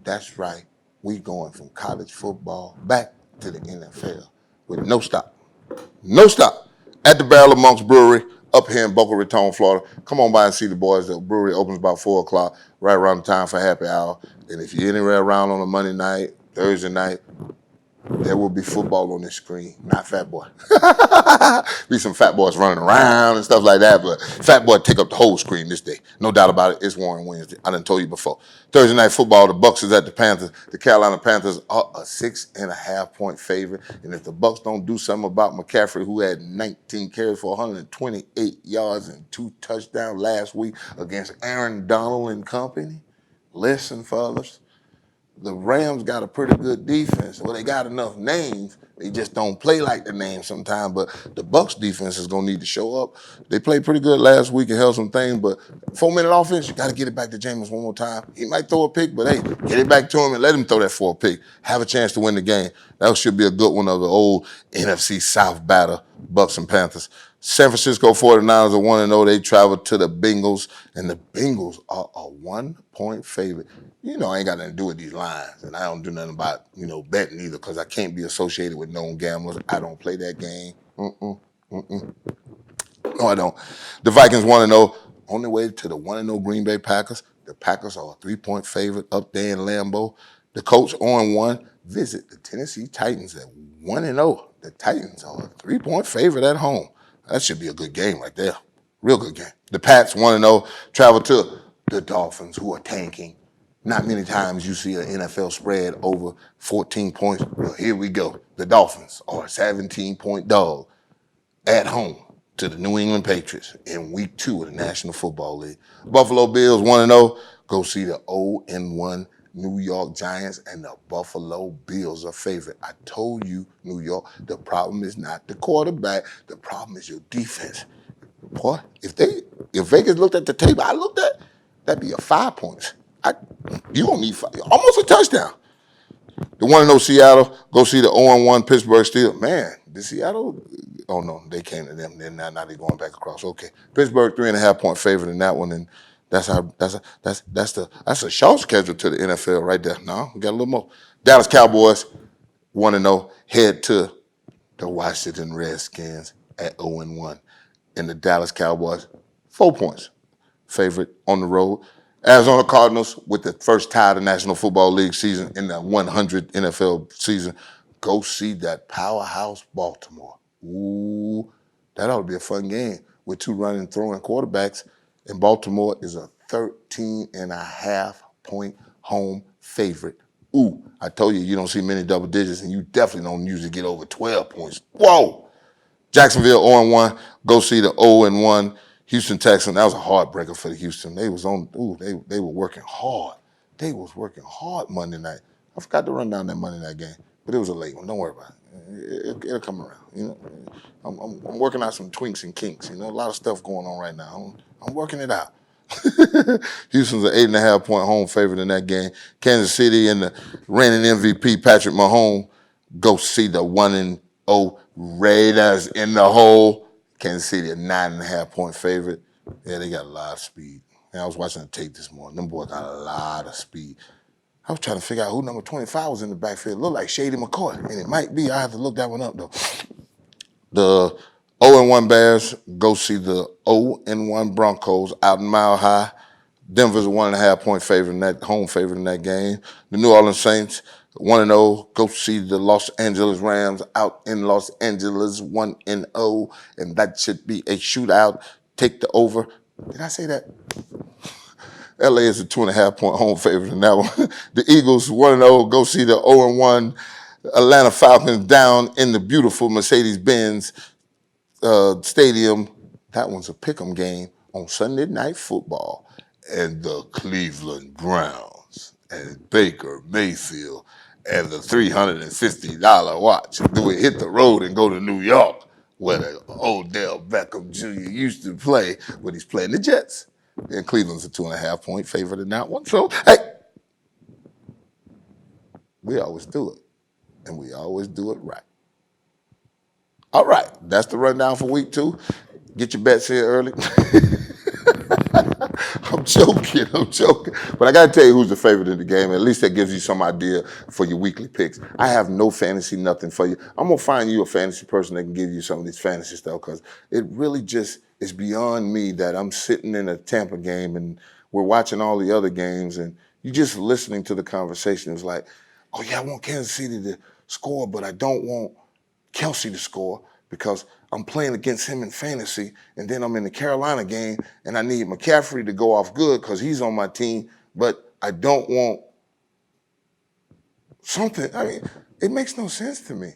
That's right. We going from college football back to the NFL with no stop. No stop. At the Barrel of Monks Brewery up here in Boca Raton, Florida. Come on by and see the boys. The brewery opens about 4 o'clock, right around the time for happy hour. And if you're anywhere around on a Monday night, Thursday night, there will be football on this screen, not Fat Boy. Be some fat boys running around and stuff like that, but Fat Boy take up the whole screen this day. No doubt about it, it's Warren Wednesday. I done told you before. Thursday night football, the Bucs is at the Panthers. The Carolina Panthers are a 6.5-point favorite. And if the Bucs don't do something about McCaffrey, who had 19 carries for 128 yards and 2 touchdowns last week against Aaron Donald and company, listen, fellas. The Rams got a pretty good defense. Well, they got enough names. They just don't play like the names sometimes. But the Bucs defense is going to need to show up. They played pretty good last week and held some things. But 4-minute offense, you got to get it back to Jameis one more time. He might throw a pick, but hey, get it back to him and let him throw that for a pick. Have a chance to win the game. That should be a good one of the old NFC South battle, Bucs and Panthers. San Francisco 49ers are 1-0. They travel to the Bengals, and the Bengals are a 1-point favorite. You know, I ain't got nothing to do with these lines, and I don't do nothing about, betting either because I can't be associated with known gamblers. I don't play that game. No, I don't. The Vikings 1-0 on their way to the 1-0 Green Bay Packers. The Packers are a 3-point favorite up there in Lambeau. The Colts 0-1 visit the Tennessee Titans at 1-0. The Titans are a 3-point favorite at home. That should be a good game right there. Real good game. The Pats 1-0 travel to the Dolphins, who are tanking. Not many times you see an NFL spread over 14 points. Well, here we go. The Dolphins are a 17-point dog at home to the New England Patriots in week 2 of the National Football League. Buffalo Bills 1-0. Go see the 0-1 New York Giants, and the Buffalo Bills are favorite. I told you, New York, the problem is not the quarterback. The problem is your defense. Boy, if Vegas looked at the table I looked at, that'd be a 5 points. You gonna need 5, almost a touchdown. The 1-0 Seattle, go see the 0-1 Pittsburgh Steelers. Man, the Seattle, oh no, they came to them. Then now they're going back across. Okay, Pittsburgh 3.5-point favorite in that one, and that's a short schedule to the NFL right there. No, we got a little more. Dallas Cowboys 1-0 head to the Washington Redskins at 0-1, and the Dallas Cowboys 4 points favorite on the road. Arizona Cardinals with the first tie of the National Football League season in the 100 NFL season. Go see that powerhouse Baltimore. Ooh, that ought to be a fun game with two running, throwing quarterbacks. And Baltimore is a 13.5-point home favorite. Ooh, I told you, you don't see many double digits, and you definitely don't usually get over 12 points. Whoa! Jacksonville 0-1. Go see the 0-1 Houston Texans. That was a heartbreaker for the Houston. They was on. Ooh, they were working hard. They was working hard Monday night. I forgot to run down that Monday night game, but it was a late one. Don't worry about it. It'll come around. You know, I'm working out some twinks and kinks. You know, a lot of stuff going on right now. I'm working it out. Houston's an 8.5-point home favorite in that game. Kansas City and the reigning MVP Patrick Mahomes go see the 1-0 Raiders in the hole. Kansas City a 9.5-point favorite. Yeah, they got a lot of speed. And I was watching the tape this morning. Them boys got a lot of speed. I was trying to figure out who number 25 was in the backfield. It looked like Shady McCoy, and it might be. I have to look that one up though. The 0-1 Bears go see the 0-1 Broncos out in Mile High. Denver's a 1.5-point favorite in that home favorite in that game. The New Orleans Saints 1-0 go see the Los Angeles Rams out in Los Angeles 1-0, and that should be a shootout. Take the over. Did I say that? LA is a 2.5-point home favorite in that one. The Eagles 1-0 go see the 0-1 Atlanta Falcons down in the beautiful Mercedes-Benz Stadium. That one's a pick'em game on Sunday Night Football. And the Cleveland Browns and Baker Mayfield and the $350 watch. Do we hit the road and go to New York, where the Odell Beckham Jr. used to play when he's playing the Jets? And Cleveland's a 2.5-point favorite in that one. So, hey, we always do it. And we always do it right. All right, that's the rundown for week 2. Get your bets here early. I'm joking. But I got to tell you who's the favorite in the game. At least that gives you some idea for your weekly picks. I have no fantasy, nothing for you. I'm going to find you a fantasy person that can give you some of this fantasy stuff, because it really just is beyond me that I'm sitting in a Tampa game and we're watching all the other games and you're just listening to the conversation. It's like, oh, yeah, I want Kansas City to score, but I don't want Kelsey to score because I'm playing against him in fantasy, and then I'm in the Carolina game, and I need McCaffrey to go off good because he's on my team, but I don't want something. I mean, it makes no sense to me.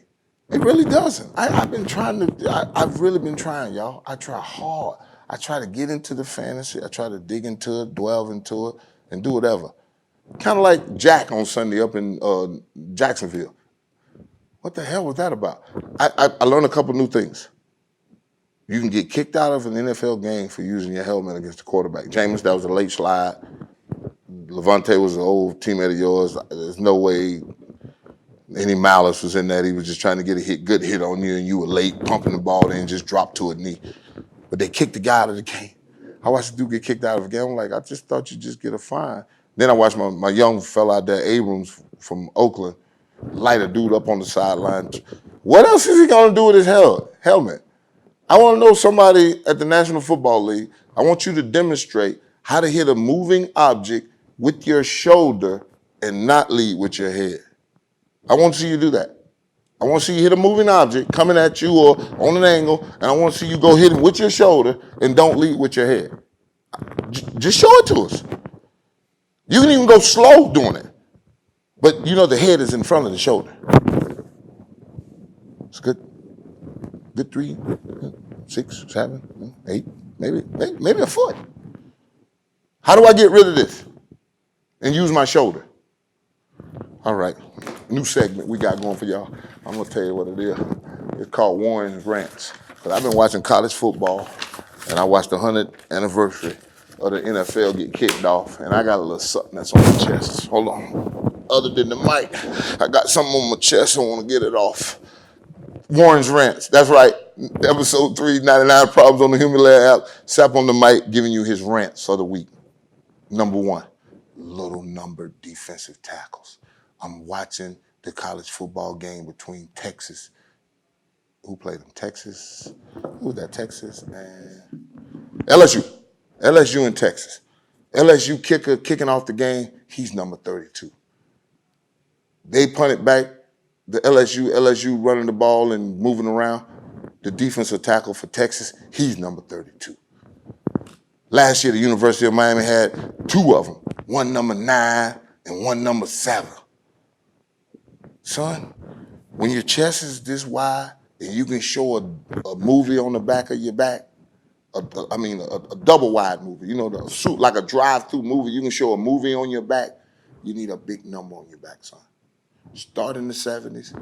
It really doesn't. I've really been trying, y'all. I try hard. I try to get into the fantasy. I try to dig into it, delve into it, and do whatever. Kind of like Jack on Sunday up in Jacksonville. What the hell was that about? I learned a couple new things. You can get kicked out of an NFL game for using your helmet against the quarterback. Jameis, that was a late slide. Levante was an old teammate of yours. There's no way any malice was in that. He was just trying to get a good hit on you, and you were late, pumping the ball in and just dropped to a knee. But they kicked the guy out of the game. I watched the dude get kicked out of a game. I'm like, I just thought you'd just get a fine. Then I watched my young fella out there, Abrams from Oakland, light a dude up on the sideline. What else is he going to do with his helmet? I want to know, somebody at the National Football League, I want you to demonstrate how to hit a moving object with your shoulder and not lead with your head. I want to see you do that. I want to see you hit a moving object coming at you or on an angle, and I want to see you go hit it with your shoulder and don't lead with your head. Just show it to us. You can even go slow doing it. But you know the head is in front of the shoulder. It's good. Good 3, 6, 7, 8, maybe a foot. How do I get rid of this and use my shoulder? All right, new segment we got going for y'all. I'm gonna tell you what it is. It's called Warren's Rants. But I've been watching college football, and I watched the 100th anniversary of the NFL get kicked off, and I got a little something that's on my chest. Hold on. other than the mic. I got something on my chest. I want to get it off. Warren's Rants. That's right. Episode 3, 99 Problems on the Human Layer app. Sap on the mic giving you his rants of the week. Number 1, little number defensive tackles. I'm watching the college football game between Texas. Who played them? Texas? Who was that? Texas and LSU. LSU and Texas. LSU kicker kicking off the game. He's number 32. They punt it back. The LSU running the ball and moving around. The defensive tackle for Texas, he's number 32. Last year, the University of Miami had 2 of them. One number 9 and one number 7. Son, when your chest is this wide and you can show a movie on the back of your back, a double wide movie, you know, the suit like a drive-through movie, you can show a movie on your back, you need a big number on your back, son. Start in the 70s,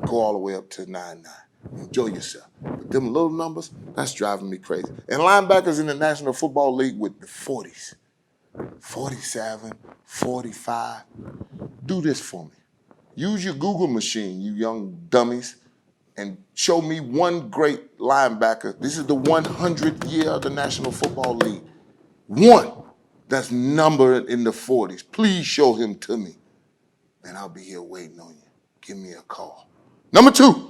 go all the way up to 99. Enjoy yourself. But them little numbers, that's driving me crazy. And linebackers in the National Football League with the 40s, 47, 45. Do this for me. Use your Google machine, you young dummies, and show me one great linebacker. This is the 100th year of the National Football League. One that's numbered in the 40s. Please show him to me. And I'll be here waiting on you. Give me a call. Number 2,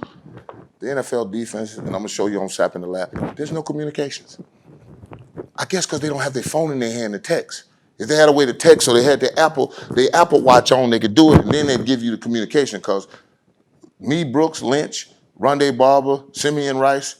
the NFL defense, and I'm going to show you on Sap in the Lab, there's no communications. I guess because they don't have their phone in their hand to text. If they had a way to text or they had their Apple Watch on, they could do it, and then they'd give you the communication because me, Brooks, Lynch, Rondé Barber, Simeon Rice,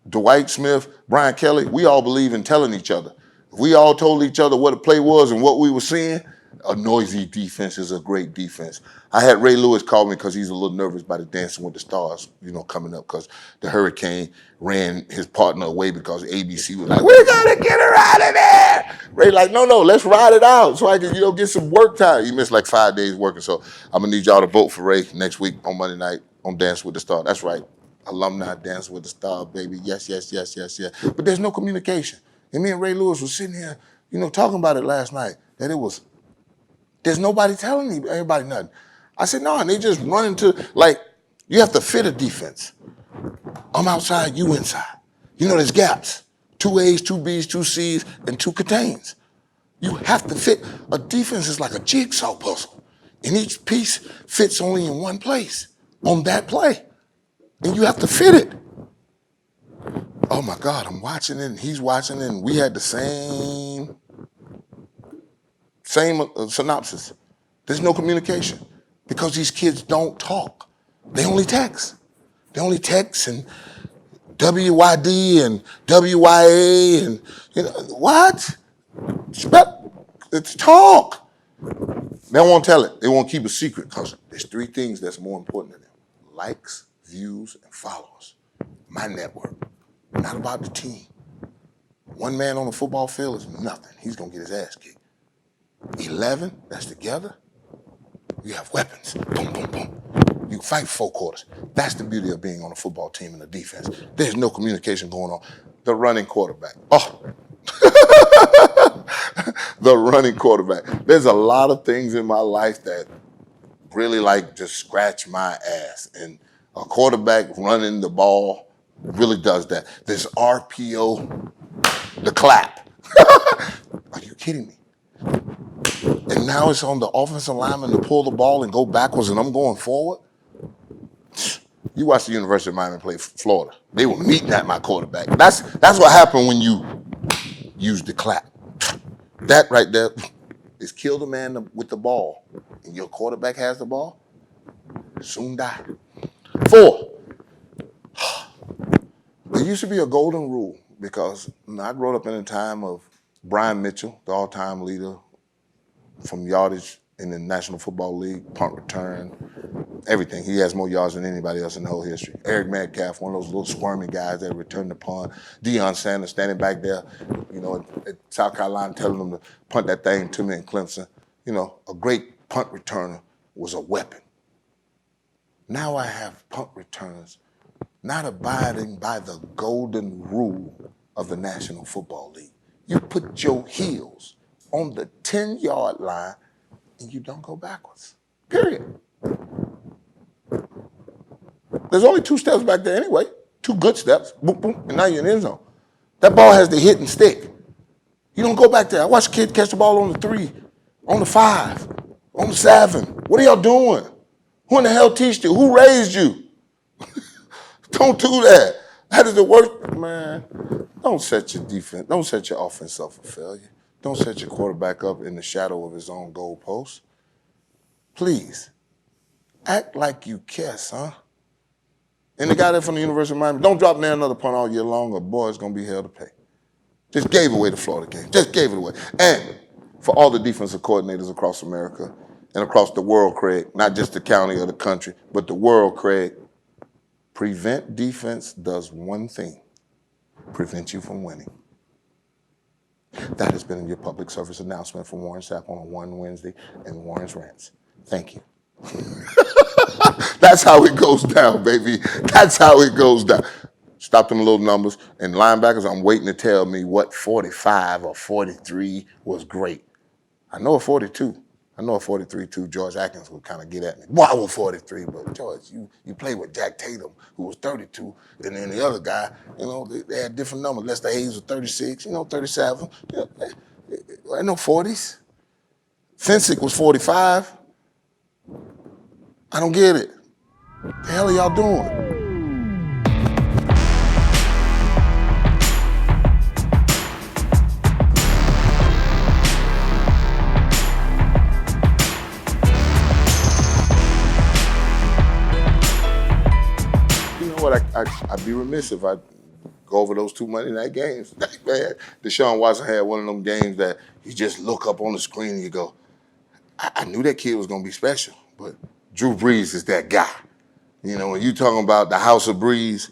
Dwight Smith, Brian Kelly, we all believe in telling each other. If we all told each other what the play was and what we were seeing, a noisy defense is a great defense. I had Ray Lewis call me because he's a little nervous by the Dancing with the Stars, coming up because the Hurricane ran his partner away because ABC was like, we got to get her out of there. Ray like, no, let's ride it out so I can, get some work time. He missed like 5 days working, so I'm going to need y'all to vote for Ray next week on Monday night on Dance with the Star. That's right. Alumni Dance with the Star, baby. Yes. But there's no communication. And me and Ray Lewis was sitting here, talking about it last night, that there's nobody telling everybody nothing. I said, no, and they just run into, you have to fit a defense. I'm outside, you inside. There's gaps. 2 A's, 2 B's, 2 C's, and 2 contains. You have to fit. A defense is like a jigsaw puzzle. And each piece fits only in one place on that play. And you have to fit it. Oh my God, I'm watching it, and he's watching it, and we had the same synopsis. There's no communication because these kids don't talk. They only text. And WYD and WYA and, what? It's talk. They won't tell it. They won't keep a secret because there's 3 things that's more important to them. Likes, views, and followers. My network. Not about the team. One man on the football field is nothing. He's going to get his ass kicked. 11, that's together. You have weapons. Boom, boom, boom. You can fight 4 quarters. That's the beauty of being on a football team and a defense. There's no communication going on. The running quarterback. Oh. The running quarterback. There's a lot of things in my life that really just scratch my ass. And a quarterback running the ball really does that. This RPO, the clap. Are you kidding me? And now it's on the offensive lineman to pull the ball and go backwards, and I'm going forward. You watch the University of Miami play Florida. They were meeting at my quarterback. That's what happened when you use the clap. That right there is kill the man with the ball, and your quarterback has the ball, soon die. 4, there used to be a golden rule because I grew up in a time of Brian Mitchell, the all-time leader from yardage in the National Football League, punt return, everything. He has more yards than anybody else in the whole history. Eric Metcalf, one of those little squirmy guys that returned the punt. Deion Sanders standing back there, at South Carolina telling them to punt that thing to me in Clemson. A great punt returner was a weapon. Now I have punt returners not abiding by the golden rule of the National Football League. You put your heels on the 10-yard line and you don't go backwards. Period. There's only 2 steps back there anyway. 2 good steps. Boom, boom, and now you're in the end zone. That ball has to hit and stick. You don't go back there. I watch kids catch the ball on the 3, on the 5, on the 7. What are y'all doing? Who in the hell teached you? Who raised you? Don't do that. That is the worst. Man, don't set your defense. Don't set your offense up for failure. Don't set your quarterback up in the shadow of his own goalpost. Please, act like you care, son. And the guy there from the University of Miami, don't drop near another punt all year long or boy, it's going to be hell to pay. Just gave away the Florida game. Just gave it away. And for all the defensive coordinators across America and across the world, Craig, not just the county or the country, but the world, Craig, prevent defense does one thing: prevent you from winning. That has been your public service announcement from Warren Sapp on a One Wednesday and Warren's Rants. Thank you. That's how it goes down, baby. That's how it goes down. Stop them little numbers. And linebackers, I'm waiting to tell me what 45 or 43 was great. I know a 42. I know a 43 too. George Atkins would kind of get at me. Why was 43? But George, you played with Jack Tatum, who was 32, and then the other guy, they had different numbers. Lester Hayes was 36, 37. I know 40s. Fensick was 45. I don't get it. What the hell are y'all doing? I'd be remiss if I go over those 2 Monday night games. Man, Deshaun Watson had one of them games that you just look up on the screen and you go, I knew that kid was going to be special, but Drew Brees is that guy. When you talking about the house of Brees,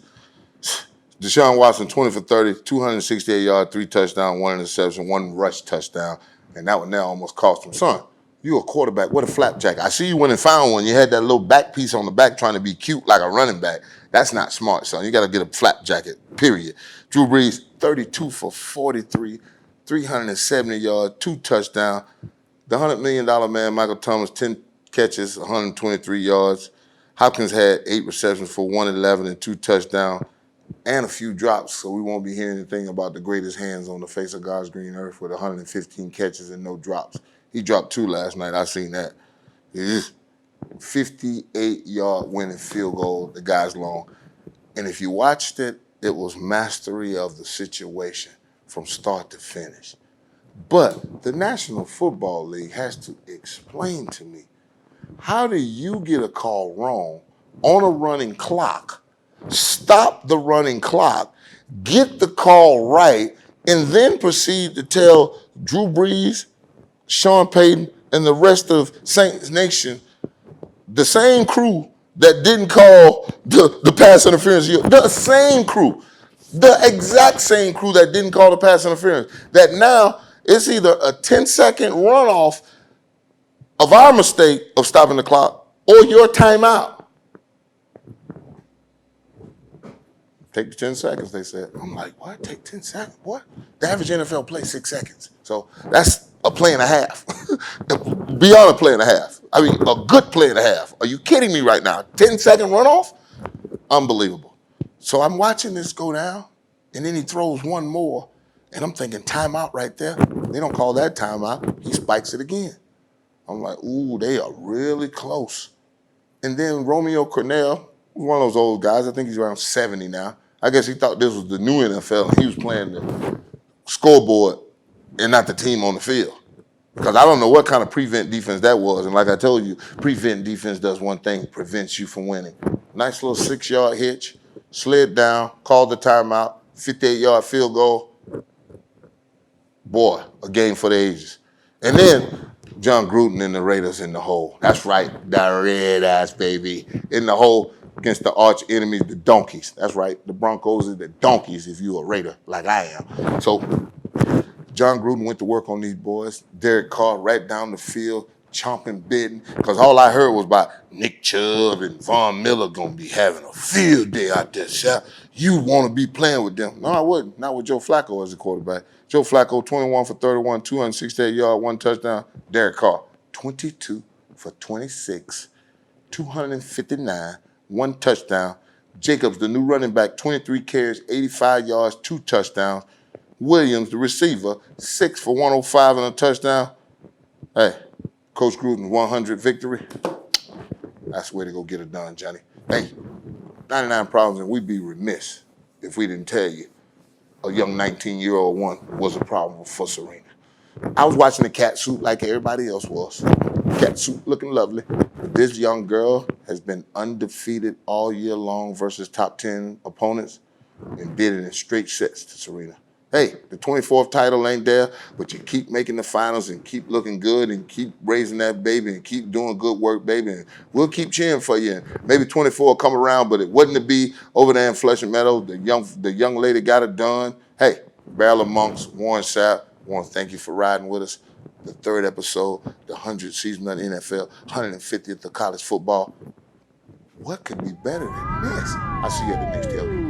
Deshaun Watson, 20 for 30, 268 yards, 3 touchdowns, 1 interception, 1 rush touchdown, and that one now almost cost him. Son, you a quarterback. What a flapjack. I see you went and found one. You had that little back piece on the back trying to be cute like a running back. That's not smart, son. You got to get a flap jacket, period. Drew Brees, 32 for 43, 370 yards, 2 touchdowns. The $100 million man, Michael Thomas, 10 catches, 123 yards. Hopkins had 8 receptions for 111 and 2 touchdowns and a few drops, so we won't be hearing anything about the greatest hands on the face of God's green earth with 115 catches and no drops. He dropped 2 last night. I seen that. It is 58-yard winning field goal. The guy's long. And if you watched it, it was mastery of the situation from start to finish. But the National Football League has to explain to me, how do you get a call wrong on a running clock, stop the running clock, get the call right, and then proceed to tell Drew Brees, Sean Payton, and the rest of Saints Nation, the same crew that didn't call the pass interference, the same crew, the exact same crew that didn't call the pass interference, that now it's either a 10-second runoff of our mistake of stopping the clock or your timeout. Take the 10 seconds, they said. I'm like, what? Take 10 seconds? What? The average NFL plays 6 seconds. So that's a play and a half. Beyond a play and a half. I mean, a good play and a half. Are you kidding me right now? 10-second runoff? Unbelievable. So I'm watching this go down, and then he throws one more, and I'm thinking timeout right there. They don't call that timeout. He spikes it again. I'm like, ooh, they are really close. And then Romeo Cornell, one of those old guys, I think he's around 70 now. I guess he thought this was the new NFL, and he was playing the scoreboard and not the team on the field. Because I don't know what kind of prevent defense that was. And like I told you, prevent defense does one thing, prevents you from winning. Nice little 6-yard hitch, slid down, called the timeout, 58-yard field goal. Boy, a game for the ages. And then John Gruden and the Raiders in the hole. That's right, the Raiders, baby. In the hole against the arch enemies, the Donkeys. That's right, the Broncos are the Donkeys if you're a Raider like I am. So John Gruden went to work on these boys. Derek Carr right down the field, chomping, bidding. Because all I heard was about Nick Chubb and Von Miller going to be having a field day out there, Shaq. You want to be playing with them. No, I wouldn't. Not with Joe Flacco as a quarterback. Joe Flacco, 21 for 31, 268 yards, 1 touchdown. Derek Carr, 22 for 26, 259, 1 touchdown. Jacobs, the new running back, 23 carries, 85 yards, 2 touchdowns. Williams, the receiver, 6 for 105 and a touchdown. Hey, Coach Gruden's 100 victory. That's the way to go get it done, Johnny. Hey, 99 problems, and we'd be remiss if we didn't tell you a young 19-year-old one was a problem for Serena. I was watching the cat suit like everybody else was. Cat suit looking lovely. This young girl has been undefeated all year long versus top 10 opponents and did it in straight sets to Serena. Hey, the 24th title ain't there, but you keep making the finals and keep looking good and keep raising that baby and keep doing good work, baby. And we'll keep cheering for you. And maybe 24 will come around, but it wasn't to be over there in Flushing Meadows. The young lady got it done. Hey, Barrel of Monks, Warren Sapp, I want to thank you for riding with us. The 3rd episode, the 100th season of the NFL, 150th of college football. What could be better than this? I'll see you at the next tailgate.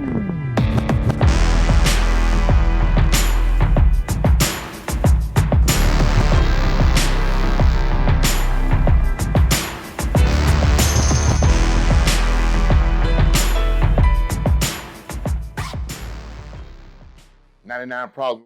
99 problems.